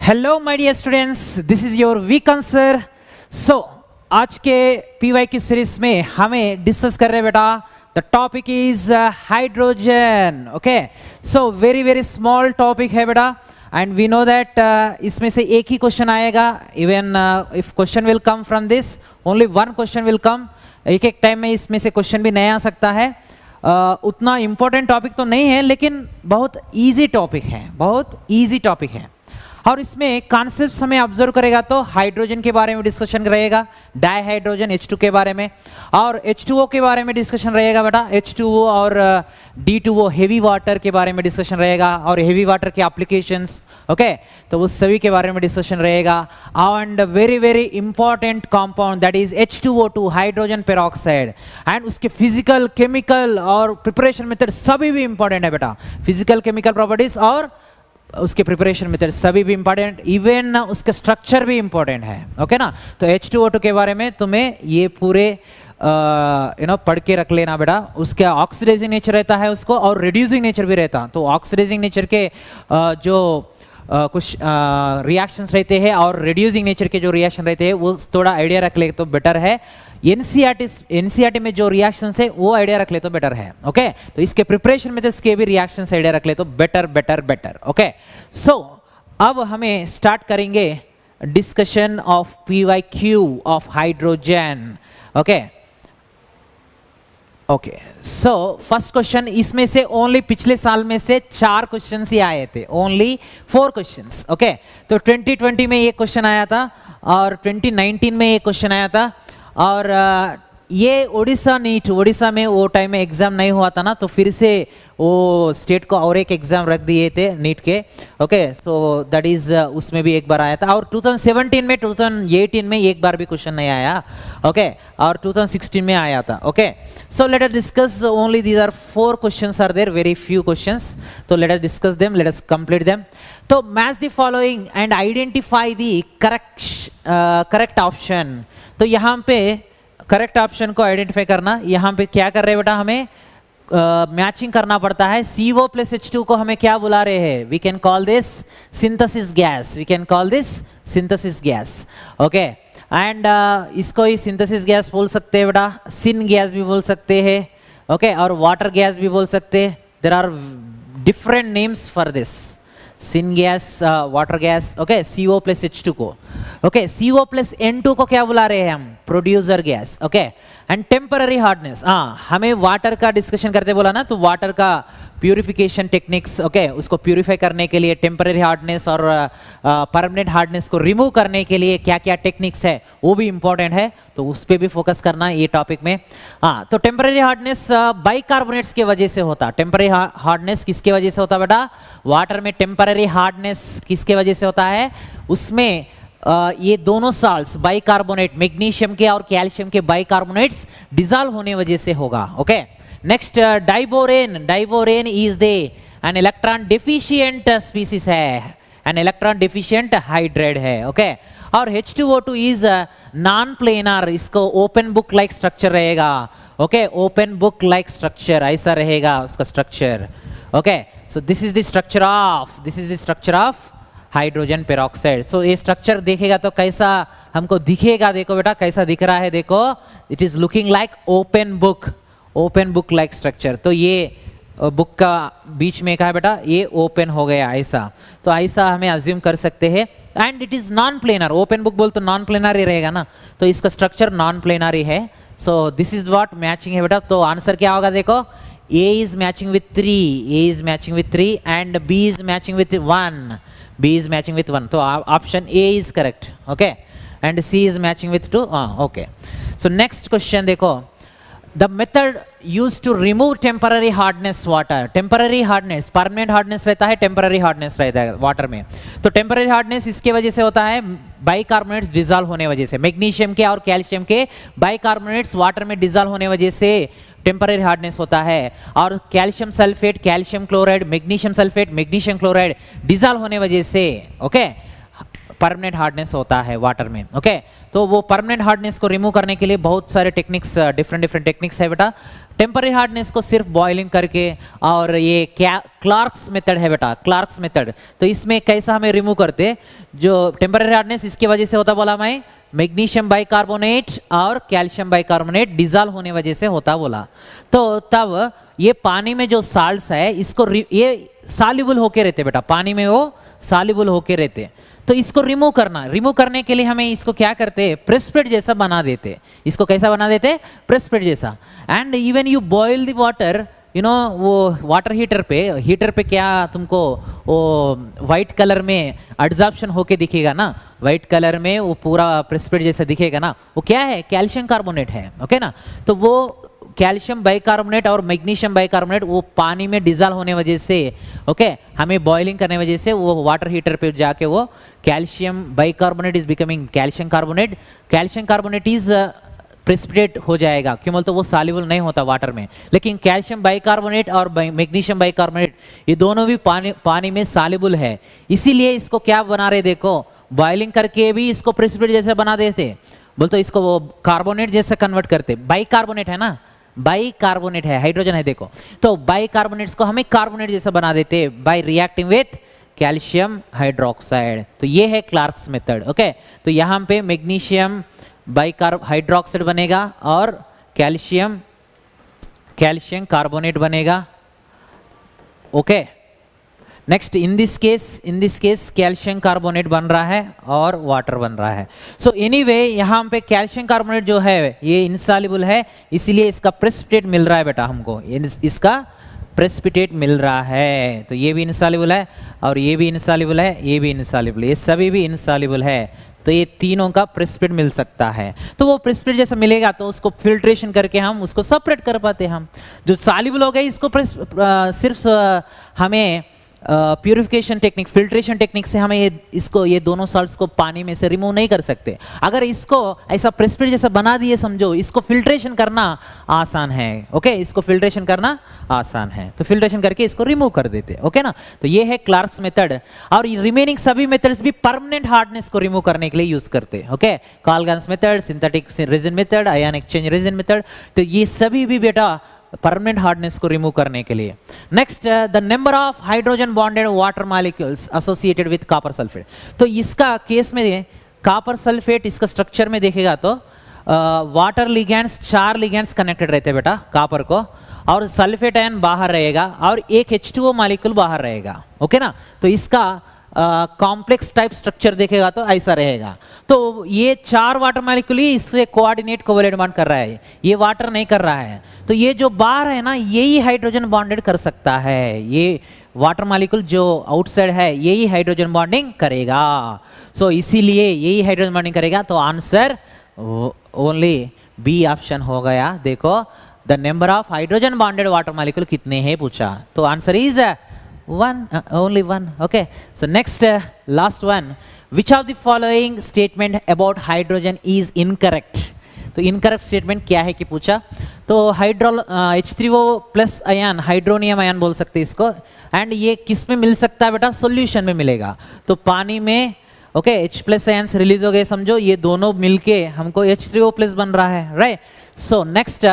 Hello my dear students, this is your week answer. सो आज के पीवाईक्यू सीरीज में हमें डिस्कस कर रहे हैं बेटा, the topic is hydrogen. Okay, so very very small topic है बेटा, एंड वी नो दैट इसमें से एक ही क्वेश्चन आएगा। Even if question will come from this, only one question will come. एक एक टाइम में इसमें से क्वेश्चन भी नया आ सकता है। उतना इम्पोर्टेंट टॉपिक तो नहीं है, लेकिन बहुत ईजी टॉपिक है, बहुत ईजी टॉपिक है। और इसमें कॉन्सेप्ट्स हमें ऑब्जर्व करेगा तो हाइड्रोजन के बारे में डिस्कशन रहेगा, डाइहाइड्रोजन H2 के बारे में, और H2O के बारे में डिस्कशन रहेगा बेटा। H2O और D2O हेवी वाटर के बारे में डिस्कशन रहेगा, और हेवी वाटर के एप्लीकेशंस, ओके, तो उस सभी के बारे में डिस्कशन रहेगा। And very very important compound that is H2O2 hydrogen peroxide, and उसके फिजिकल, केमिकल और प्रिपरेशन मेथड सभी भी इंपॉर्टेंट है बेटा। फिजिकल, केमिकल प्रॉपर्टीज और उसके प्रिपरेशन मेथड सभी भी इंपॉर्टेंट, इवन उसका स्ट्रक्चर भी इंपॉर्टेंट है। ओके ना, तो H2O2 के बारे में तुम्हें ये पूरे पढ़ के रख लेना बेटा। उसका ऑक्सीडाइजिंग नेचर रहता है उसको, और रिड्यूसिंग नेचर भी रहता। तो ऑक्सीडाइजिंग नेचर के जो कुछ रिएक्शंस रहते हैं और रिड्यूसिंग नेचर के जो रिएक्शन रहते हैं वो थोड़ा आइडिया रख ले तो बेटर है। एनसीईआरटी में जो रिएक्शंस है वो आइडिया रख ले तो बेटर है। ओके, तो इसके प्रिपरेशन में के भी रिएक्शंस आइडिया रख ले तो बेटर बेटर बेटर। ओके, सो अब हमें स्टार्ट करेंगे discussion of PYQ of hydrogen. Okay okay, so first question, इसमें से ओनली पिछले साल में से 4 क्वेश्चन ही आए थे, ओनली 4 क्वेश्चंस। ओके, तो 2020 में ये क्वेश्चन आया था, और 2019 में ये क्वेश्चन आया था, और ये उड़ीसा में वो टाइम में एग्जाम नहीं हुआ था ना, तो फिर से वो स्टेट को और एक एग्जाम रख दिए थे नीट के। ओके, सो दैट इज उसमें भी एक बार आया था, और 2017 में 2018 में एक बार भी क्वेश्चन नहीं आया। ओके, और 2016 में आया था। Okay, so let us discuss only these are 4 questions are there, very few questions, तो let us discuss them, let us complete them. तो match the following and identify the correct option. तो यहाँ पे correct option को identify करना, यहाँ पे क्या कर रहे हैं बेटा, हमें मैचिंग करना पड़ता है। CO प्लस H2 को हमें क्या बुला रहे हैं? We can call this synthesis gas, we can call this synthesis gas. Okay, and इसको ही सिंथेसिस गैस बोल सकते हैं बेटा, सिन गैस भी बोल सकते हैं, ओके, और वाटर गैस भी बोल सकते हैं। There are different names for this, syn gas, water gas. Okay, CO plus H2 को, ओके, CO प्लस N2 को क्या बुला रहे हैं हम? Producer gas. Okay, and temporary hardness, हमें वाटर का डिस्कशन करते बोला ना, तो वाटर का प्यूरिफिकेशन टेक्निक्स, ओके, उसको प्यूरिफाई करने के लिए टेम्पररी हार्डनेस और परमानेंट हार्डनेस को रिमूव करने के लिए क्या क्या टेक्निक्स है वो भी इंपॉर्टेंट है, तो उस पर भी फोकस करना ये टॉपिक में। तो टेम्पररी हार्डनेस बाइकार्बोनेट्स के वजह से होता। टेम्पररी हार्डनेस किसके वजह से होता बेटा? वाटर में टेम्पररी हार्डनेस किसके वजह से होता है? उसमें ये दोनों साल्ट्स बाइकार्बोनेट, मैग्नीशियम के और कैल्शियम के बाइकार्बोनेट्स डिसॉल्व होने वजह से होगा। Okay, next diborane is an electron deficient species है, एन इलेक्ट्रॉन डेफिशिएंट हाइड्राइड है। ओके, और H2O2 इज नॉन प्लेनर, इसको ओपन बुक लाइक स्ट्रक्चर रहेगा। Okay, open book like structure ऐसा रहेगा उसका structure. Okay, so this is the structure of hydrogen peroxide. सो ये स्ट्रक्चर देखेगा तो कैसा हमको दिखेगा, देखो बेटा कैसा दिख रहा है, देखो, it is looking like open book like structure. तो ये बुक का बीच में कहा बेटा, ये ओपन हो गया ऐसा, तो ऐसा हमें अज्यूम कर सकते हैं। And it is non planar, open book बोल तो नॉन प्लेनर ही रहेगा ना, तो इसका स्ट्रक्चर नॉन प्लेनर ही है। सो दिस इज व्हाट मैचिंग है बेटा। तो आंसर क्या होगा देखो, A is matching with 3, and B is matching with 1, तो option A is correct. Okay, and C is matching with 2. Okay, so next question देखो, the method used to remove temporary hardness water. Temporary hardness, permanent hardness रहता है, temporary hardness रहता है water में। तो temporary hardness इसके वजह से होता है बाइकार्बोनेट्स डिसॉल्व होने वजह से, मैग्नीशियम के और कैल्शियम के बाइकार्बोनेट्स वाटर में डिसॉल्व होने वजह से टेम्पररी हार्डनेस होता है। और calcium sulphate, calcium chloride, magnesium sulphate, magnesium chloride dissolve होने वजह से, ओके, परमानेंट हार्डनेस होता है वाटर में। ओके, तो वो परमानेंट हार्डनेस को रिमूव करने के लिए बहुत सारे टेक्निक्स, डिफरेंट टेक्निक्स है बेटा। टेम्पररी हार्डनेस को सिर्फ बॉइलिंग करके, और ये क्या क्लार्क्स मेथड है बेटा, क्लार्क्स मेथड। तो इसमें कैसा हमें रिमूव करते, जो टेम्पररी हार्डनेस इसकी वजह से होता बोला मैं, मैग्नीशियम बाइकार्बोनेट और कैल्शियम बाइकार्बोनेट डिजॉल्व होने वजह से होता बोला। तो तब ये पानी में जो साल्ट्स है इसको ये सॉल्युबल होके रहते बेटा, पानी में वो सॉल्युबल होके रहते। तो इसको रिमूव करने के लिए हमें इसको क्या करते, प्रेसिपिटेट जैसा बना देते। इसको कैसा बना देते, प्रेसिपिटेट जैसा। And even you boil the water, you know, वो वाटर हीटर पे क्या तुमको वो वाइट कलर में एब्जॉर्प्शन होके दिखेगा ना, वाइट कलर में वो पूरा प्रेसिपिटेट जैसा दिखेगा ना, वो क्या है, कैल्शियम कार्बोनेट है। ओके ना, तो वो कैल्शियम बाइकार्बोनेट और मैग्नीशियम बाइकार्बोनेट वो पानी में डिजॉल्व होने वजह से, ओके, हमें बॉइलिंग करने वजह से वो वाटर हीटर पे जाके वो calcium bicarbonate is becoming calcium carbonate. Calcium carbonate is precipitate हो जाएगा, क्यों बोलते वो सॉल्युबल नहीं होता वाटर में। लेकिन कैल्शियम बाइकार्बोनेट और मैग्नीशियम बाइकार्बोनेट ये दोनों भी पानी में सॉल्युबल है। इसीलिए इसको क्या बना रहे, देखो बॉइलिंग करके भी इसको प्रेसिपिटेट जैसा बना देते, बोलते इसको वो कार्बोनेट जैसा कन्वर्ट करते। बाइकार्बोनेट है ना, बाइकार्बोनेट है, हाइड्रोजन है देखो, तो बाइकार्बोनेट्स को हमें कार्बोनेट जैसा बना देते bye reacting with calcium hydroxide. तो ये है क्लार्क्स मेथड। ओके, तो यहाँ पे मैग्नीशियम हाइड्रोक्साइड बनेगा और कैल्शियम कार्बोनेट बनेगा। Okay, next in this case calcium carbonate बन रहा है और वाटर बन रहा है। सो एनीवे यहाँ पे कैल्शियम कार्बोनेट जो है ये इनसॉल्युबल है, इसीलिए इसका प्रेसिपिटेट मिल रहा है बेटा हमको, इसका प्रेसिपिटेट मिल रहा है। तो ये भी इनसॉल्युबल है और ये भी इनसॉल्युबल है, ये भी इनसॉल्युबल, ये सभी भी इनसॉल्युबल है। तो ये तीनों का प्रेसिपिटेट मिल सकता है। तो वो प्रेसिपिटेट जैसा मिलेगा तो उसको फिल्ट्रेशन करके हम उसको सेपरेट कर पाते हैं। हम जो सॉल्युबल हो गए इसको सिर्फ हमें प्यूरिफिकेशन टेक्निक, फिल्ट्रेशन टेक्निक से हमें ये दोनों सॉल्ट्स को पानी में से रिमूव नहीं कर सकते। अगर इसको ऐसा प्रेसिपिटेट जैसा बना दिए समझो, इसको फिल्ट्रेशन करना आसान है। ओके, इसको फिल्ट्रेशन करना आसान है, तो फिल्ट्रेशन करके इसको रिमूव कर देते। ओके ना, तो ये है क्लार्क्स मेथड। और रिमेनिंग सभी मेथड्स भी परमानेंट हार्डनेस को रिमूव करने के लिए यूज करते हैं। Okay, Calgon's method, synthetic resin method, ion exchange resin method, तो ये सभी भी बेटा परमानेंट हार्डनेस को रिमूव करने के लिए। Next, the number of hydrogen bonded water molecules associated with copper sulphate. तो इसका केस में कॉपर सल्फेट इसका स्ट्रक्चर में देखेगा तो वाटर लिगेंड्स, 4 लिगेंड्स कनेक्टेड रहते हैं बेटा कॉपर को, और सल्फेट आयन बाहर रहेगा और एक H2O मॉलिक्यूल बाहर रहेगा। ओके ना, तो इसका कॉम्प्लेक्स टाइप स्ट्रक्चर देखेगा तो ऐसा रहेगा। तो ये 4 वाटर मॉलिक्यूल ही इससे कोऑर्डिनेट कोवैलेंट बॉन्ड कर रहा है, ये वाटर नहीं कर रहा है। तो ये जो बाहर है ना, यही हाइड्रोजन बॉन्डेड कर सकता है। ये वाटर मॉलिक्यूल जो आउटसाइड है यही हाइड्रोजन बॉन्डिंग करेगा। सो इसीलिए यही हाइड्रोजन बॉन्डिंग करेगा। तो आंसर ओनली बी ऑप्शन हो गया। देखो, the number of hydrogen bonded water molecule कितने हैं पूछा, तो answer is one, only one. Okay, so next, last one, which of the following statement about hydrogen is incorrect? तो इनकरेक्ट स्टेटमेंट क्या है कि पूछा, तो H3O plus ion, hydronium ion बोल सकते हैं इसको, एंड ये किस में मिल सकता है बेटा, सोल्यूशन में मिलेगा। तो पानी में okay H plus ions release हो गए समझो, ये दोनों मिलके हमको H3O प्लस बन रहा है, right. So next,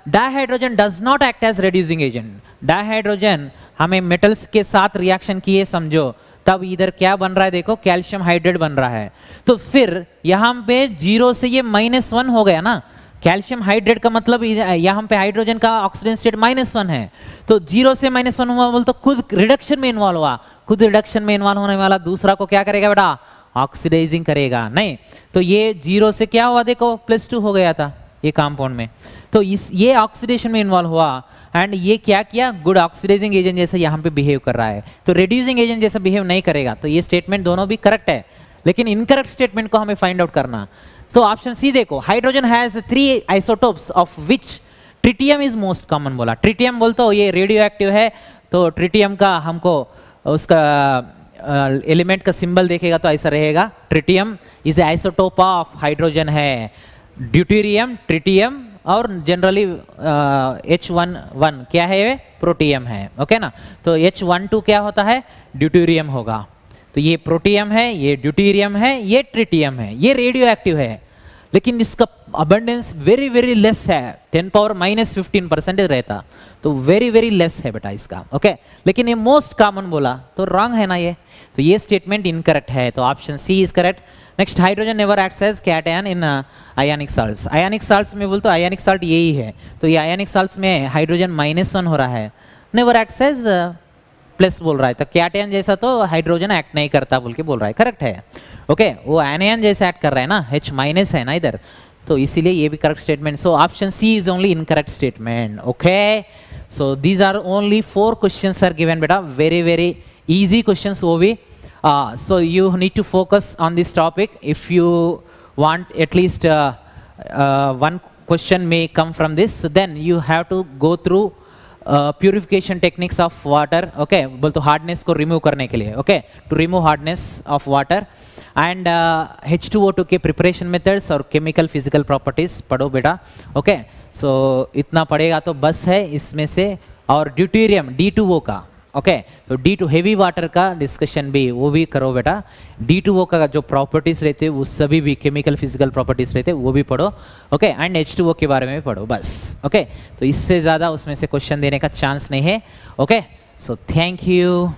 dihydrogen does not act as reducing agent. Dihydrogen हमें मेटल्स के साथ रिएक्शन किए समझो, तब इधर क्या बन रहा है, देखो कैल्शियम हाइड्रेट बन रहा है। तो फिर यहाँ पे 0 से ये -1 हो गया ना, कैल्शियम हाइड्रेट का मतलब यहाँ पे हाइड्रोजन का ऑक्सीडेशन स्टेट -1 है। तो 0 से -1 हुआ बोल तो खुद रिडक्शन में इन्वॉल्व हुआ, खुद रिडक्शन में इन्वॉल्व होने वाला दूसरा को क्या करेगा बेटा, ऑक्सीडाइजिंग करेगा नहीं। तो ये 0 से क्या हुआ, देखो +2 हो गया था ये कंपाउंड में, तो ये ऑक्सीडेशन में इन्वॉल्व हुआ एंड ये क्या किया, गुड ऑक्सीडाइजिंग एजेंट जैसा यहाँ पे बिहेव कर रहा है, तो रिड्यूसिंग एजेंट जैसा बिहेव नहीं करेगा। तो ये स्टेटमेंट दोनों भी करेक्ट है, लेकिन इनकरेक्ट स्टेटमेंट को हमें फाइंड आउट करना। तो ऑप्शन सी देखो, hydrogen has 3 isotopes of which tritium is most common बोला। ट्रिटियम बोलते हो ये रेडियो एक्टिव है, तो ट्रिटियम का हमको उसका एलिमेंट का सिंबल देखेगा तो ऐसा रहेगा, tritium is isotope of hydrogen है। ड्यूटेरियम, ट्रिटियम और जनरली H11 क्या है, ये प्रोटियम है। ओके ना, तो H12 क्या होता है, ड्यूटेरियम होगा। तो ये प्रोटियम है, ये ड्यूटीरियम है, ये ट्रिटियम है, ये रेडियो एक्टिव है, लेकिन इसका अबंडेंस वेरी वेरी लेस है, 10⁻⁻15% रहता, तो वेरी वेरी लेस है बेटा इसका, ओके। लेकिन ये मोस्ट कॉमन बोला तो रॉन्ग है ना ये, तो ये स्टेटमेंट इनकरेक्ट है, तो option C is correct. Next, hydrogen never acts as cation in ionic salts. Ionic salts में बोल तो आयनिक साल्ट यही है, तो ये आयनिक साल्ट्स में हाइड्रोजन -1 हो रहा है, नेवर एक्ट्स एज प्लस बोल रहा है, तो कैटआयन जैसा तो हाइड्रोजन एक्ट नहीं करता बोल के बोल रहा है, करेक्ट है, ओके। वो आयन जैसा एक्ट कर रहा है ना, H- है ना इधर, तो इसीलिए ये भी correct statement. So option C is only incorrect statement, okay. So these are only 4 questions are given बेटा, वेरी वेरी इजी क्वेश्चंस वो भी। So you need to focus on this topic. If you want at least one question may come from this, then you have to go through purification techniques of water, okay, बोल तो hardness को remove करने के लिए, okay, to remove hardness of water, and H2O2 के preparation methods और chemical physical properties पढ़ो बेटा, okay। So इतना पढ़ेगा तो बस है इसमें से, और ड्यूटीरियम D2O का, ओके, तो D2 हेवी वाटर का डिस्कशन भी वो भी करो बेटा, D2O का जो प्रॉपर्टीज रहते हैं वो सभी भी केमिकल फिजिकल प्रॉपर्टीज रहते हैं वो भी पढ़ो, ओके, एंड H2O के बारे में भी पढ़ो बस, ओके। तो इससे ज़्यादा उसमें से क्वेश्चन देने का चांस नहीं है, ओके। So thank you.